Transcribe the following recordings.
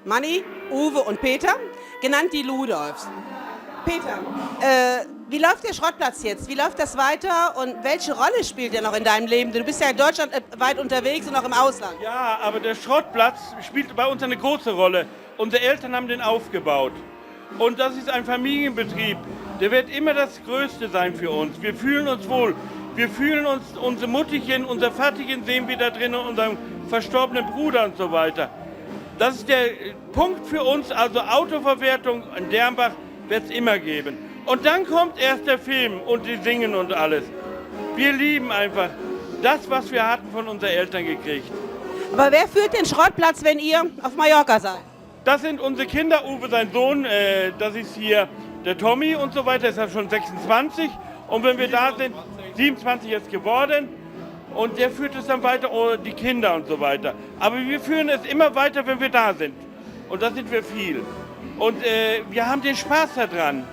Manni, Uwe und Peter, genannt die Ludolfs. Peter, wie läuft der Schrottplatz jetzt? Wie läuft das weiter und welche Rolle spielt der noch in deinem Leben? Du bist ja in Deutschland weit unterwegs und auch im Ausland. Ja, aber der Schrottplatz spielt bei uns eine große Rolle. Unsere Eltern haben den aufgebaut. Und das ist ein Familienbetrieb. Der wird immer das Größte sein für uns. Wir fühlen uns wohl. Wir fühlen uns, unsere Muttichen, unser Vatterchen sehen wir da drin und unseren verstorbenen Bruder und so weiter. Das ist der Punkt für uns, also Autoverwertung in Dernbach wird es immer geben. Und dann kommt erst der Film und die singen und alles. Wir lieben einfach das, was wir hatten von unseren Eltern gekriegt. Aber wer führt den Schrottplatz, wenn ihr auf Mallorca seid? Das sind unsere Kinder, Uwe, sein Sohn, das ist hier der Tommy und so weiter, ist ja schon 26. Und wenn wir da sind, 27 jetzt geworden. Und der führt es dann weiter, die Kinder und so weiter. Aber wir führen es immer weiter, wenn wir da sind. Und da sind wir viel. Und wir haben den Spaß daran.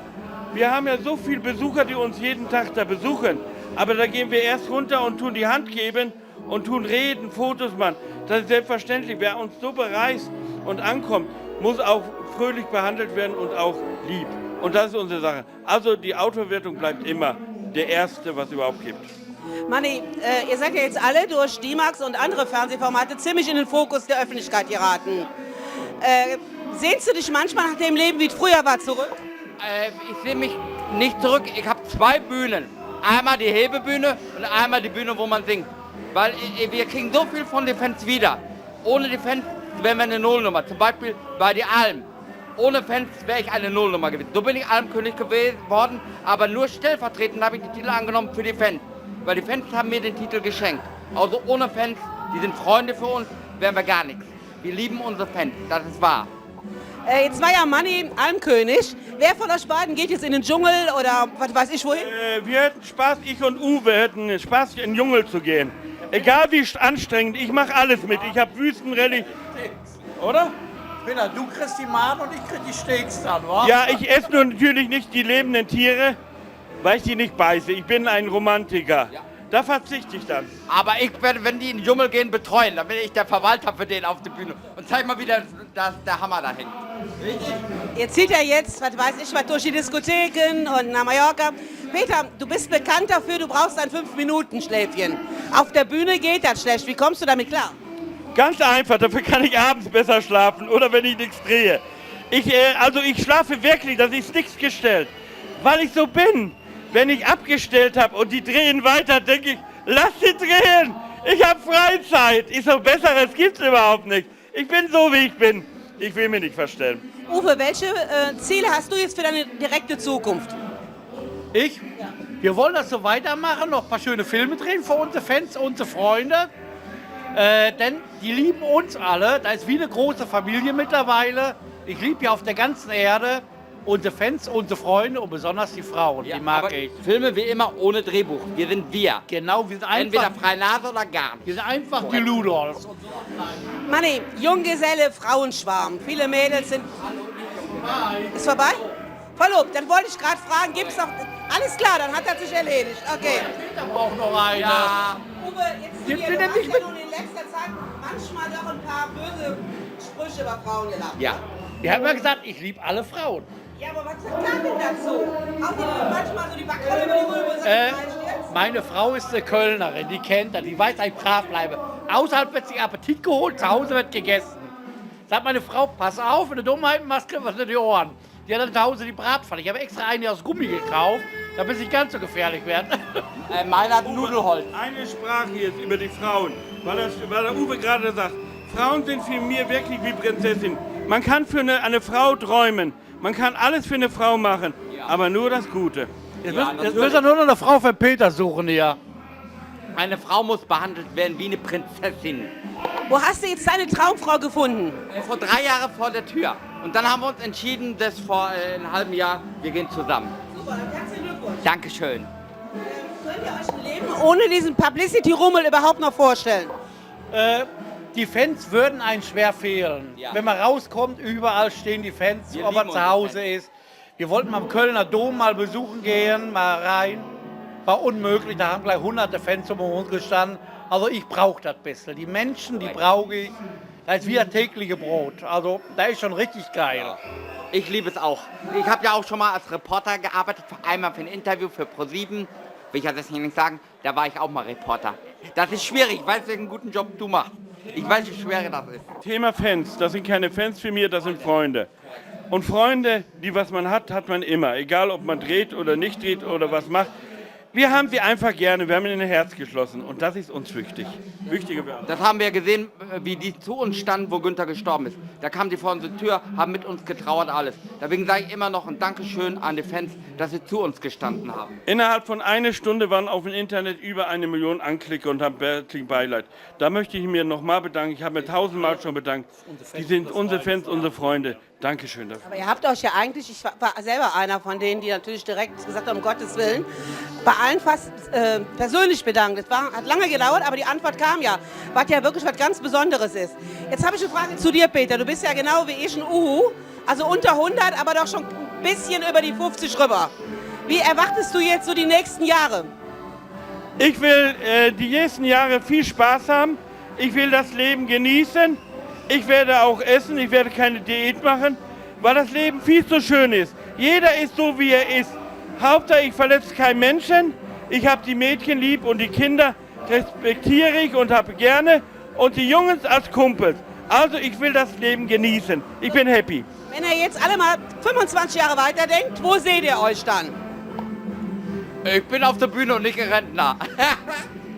Wir haben ja so viele Besucher, die uns jeden Tag da besuchen. Aber da gehen wir erst runter und tun die Hand geben und tun reden, Fotos machen. Das ist selbstverständlich. Wer uns so bereist und ankommt, muss auch fröhlich behandelt werden und auch lieb. Und das ist unsere Sache. Also die Autoverwertung bleibt immer der erste, was es überhaupt gibt. Manni, ihr seid ja jetzt alle durch D-Max und andere Fernsehformate ziemlich in den Fokus der Öffentlichkeit geraten. Sehnst du dich manchmal nach dem Leben, wie es früher war, zurück? Ich sehe mich nicht zurück. Ich habe zwei Bühnen. Einmal die Hebebühne und einmal die Bühne, wo man singt. Weil wir kriegen so viel von den Fans wieder. Ohne die Fans wären wir eine Nullnummer. Zum Beispiel bei die Alm. Ohne Fans wäre ich eine Nullnummer gewesen. So bin ich Almkönig geworden, aber nur stellvertretend habe ich den Titel angenommen für die Fans. Weil die Fans haben mir den Titel geschenkt. Also ohne Fans, die sind Freunde für uns, wären wir gar nichts. Wir lieben unsere Fans, das ist wahr. Jetzt war ja Manni Almkönig. Wer von euch beiden geht jetzt in den Dschungel oder was weiß ich wohin? Wir hätten Spaß, ich und Uwe hätten Spaß, in den Dschungel zu gehen. Egal wie anstrengend, ich mache alles mit. Ich habe Wüstenrallye, oder? Peter, du kriegst die Mahn und ich krieg die Steaks dann, wa? Ja, ich esse nur natürlich nicht die lebenden Tiere, weil ich die nicht beiße. Ich bin ein Romantiker. Ja. Da verzichte ich dann. Aber ich werde, wenn die in den Dschungel gehen, betreuen. Dann bin ich der Verwalter für den auf der Bühne. Und zeig mal, wie der Hammer da hängt. Ihr zieht ja jetzt, was weiß ich, was durch die Diskotheken und nach Mallorca. Peter, du bist bekannt dafür, du brauchst ein 5-Minuten-Schläfchen. Auf der Bühne geht das schlecht. Wie kommst du damit klar? Ganz einfach, dafür kann ich abends besser schlafen oder wenn ich nichts drehe. Ich schlafe wirklich, das ist nichts gestellt. Weil ich so bin. Wenn ich abgestellt habe und die drehen weiter, denke ich, lass sie drehen. Ich habe Freizeit. Ich so, Besseres gibt's überhaupt nicht. Ich bin so, wie ich bin. Ich will mich nicht verstellen. Uwe, welche Ziele hast du jetzt für deine direkte Zukunft? Ich? Wir wollen das so weitermachen, noch ein paar schöne Filme drehen für unsere Fans, unsere Freunde. Denn die lieben uns alle. Da ist wie eine große Familie mittlerweile. Ich liebe ja auf der ganzen Erde unsere Fans, unsere Freunde und besonders die Frauen. Ja, die mag aber ich. Filme wie immer ohne Drehbuch. Wir sind wir. Genau, wir sind einfach, Entweder freie Nase oder gar nicht. wir sind einfach die Ludolfs. Manni, Junggeselle, Frauenschwarm. Viele Mädels sind... Ist vorbei? Verlobt. Dann wollte ich gerade fragen, gibt's noch... Alles klar, dann hat er sich erledigt. Okay. Da braucht noch eine. Ja. Uwe, jetzt Gibt hier, sie du denn hast nicht ja mit- nun in letzter Zeit manchmal doch ein paar böse Sprüche über Frauen gelacht. Ja. Die hat mir gesagt, ich liebe alle Frauen. Ja, aber was sagt er denn dazu? Haut ihr manchmal so die Backrolle über die Rübe? So jetzt? Meine Frau ist eine Kölnerin, die kennt das, die weiß, dass ich brav bleibe. Außerhalb wird sich Appetit geholt, zu Hause wird gegessen. Sagt meine Frau, pass auf, wenn du Dummheiten machst, kriegst du die Ohren. Die hat dann zu Hause die Bratpfanne. Ich habe extra eine aus Gummi gekauft, damit es nicht ganz so gefährlich wird. Meiner hat Nudelholz. Eine Sprache jetzt über die Frauen, weil der Uwe gerade sagt, Frauen sind für mich wirklich wie Prinzessin. Man kann für eine Frau träumen, man kann alles für eine Frau machen, aber nur das Gute. Jetzt müssen wir nur noch eine Frau für Peter suchen hier. Eine Frau muss behandelt werden wie eine Prinzessin. Wo hast du jetzt deine Traumfrau gefunden? Vor 3 Jahren vor der Tür. Und dann haben wir uns entschieden, dass vor einem halben Jahr, wir gehen zusammen. Super, dann herzlichen Glückwunsch. Dankeschön. Könnt ihr euch ein Leben ohne diesen Publicity-Rummel überhaupt noch vorstellen? Die Fans würden einen schwer fehlen. Ja. Wenn man rauskommt, überall stehen die Fans, Wir ob man lieben zu Hause unsere ist. Wir wollten mal im Kölner Dom mal besuchen gehen, mal rein. War unmöglich, da haben gleich hunderte Fans um uns gestanden. Also ich brauche das bisschen. Die Menschen, die brauche ich. das ist wie das tägliche Brot. Also, das ist schon richtig geil. Ich liebe es auch. Ich habe ja auch schon mal als Reporter gearbeitet, einmal für ein Interview für ProSieben. Will ich ja deswegen nicht sagen, da war ich auch mal Reporter. Das ist schwierig, ich weiß, welchen guten Job du machst. Ich weiß, wie schwer das ist. Thema Fans, das sind keine Fans für mich, das sind Freunde. Und Freunde, die was man hat man immer. Egal, ob man dreht oder nicht dreht oder was macht. Wir haben sie einfach gerne, wir haben ihnen ein Herz geschlossen und das ist uns wichtig. Wichtige Werte. Das haben wir gesehen, wie die zu uns standen, wo Günther gestorben ist. Da kamen die vor unsere Tür, haben mit uns getrauert, alles. Deswegen sage ich immer noch ein Dankeschön an die Fans, dass sie zu uns gestanden haben. Innerhalb von einer Stunde waren auf dem Internet über 1 Million Anklicke und haben herzlichen Beileid. Da möchte ich mir nochmal bedanken, ich habe mir 1000-mal schon bedankt. Die sind unsere Fans, unsere Freunde. Dankeschön dafür. Aber ihr habt euch ja eigentlich, ich war selber einer von denen, die natürlich direkt gesagt haben, um Gottes Willen, bei allen fast persönlich bedankt. Es hat lange gedauert, aber die Antwort kam ja, was ja wirklich was ganz Besonderes ist. Jetzt habe ich eine Frage zu dir, Peter. Du bist ja genau wie ich ein Uhu, also unter 100, aber doch schon ein bisschen über die 50 rüber. Wie erwartest du jetzt so die nächsten Jahre? Ich will die nächsten Jahre viel Spaß haben. Ich will das Leben genießen. Ich werde auch essen, ich werde keine Diät machen, weil das Leben viel zu schön ist. Jeder ist so, wie er ist. Hauptsache, ich verletze keinen Menschen. Ich habe die Mädchen lieb und die Kinder respektiere ich und habe gerne. Und die Jungs als Kumpels. Also, ich will das Leben genießen. Ich bin happy. Wenn ihr jetzt alle mal 25 Jahre weiterdenkt, wo seht ihr euch dann? Ich bin auf der Bühne und nicht ein Rentner.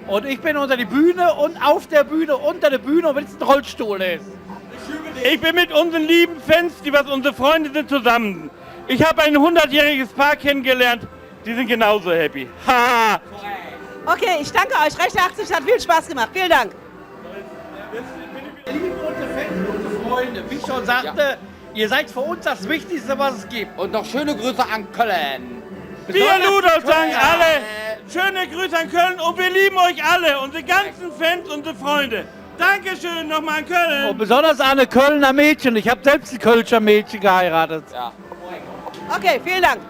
Und ich bin unter die Bühne und auf der Bühne, unter der Bühne, und wenn es ein Rollstuhl ist. Ich bin mit unseren lieben Fans, die was unsere Freunde sind, zusammen. Ich habe ein 100-jähriges Paar kennengelernt, die sind genauso happy. Ha! Okay, ich danke euch recht herzlich, hat viel Spaß gemacht. Vielen Dank. Liebe unsere Fans, unsere Freunde, wie ich schon sagte, ihr seid für uns das Wichtigste, was es gibt. Und noch schöne Grüße an Köln. Wir Ludolf sagen alle, schöne Grüße an Köln und wir lieben euch alle, unsere ganzen Fans, unsere Freunde. Dankeschön nochmal an Köln. Und besonders an eine Kölner Mädchen. Ich habe selbst ein Kölscher Mädchen geheiratet. Ja. Okay, vielen Dank.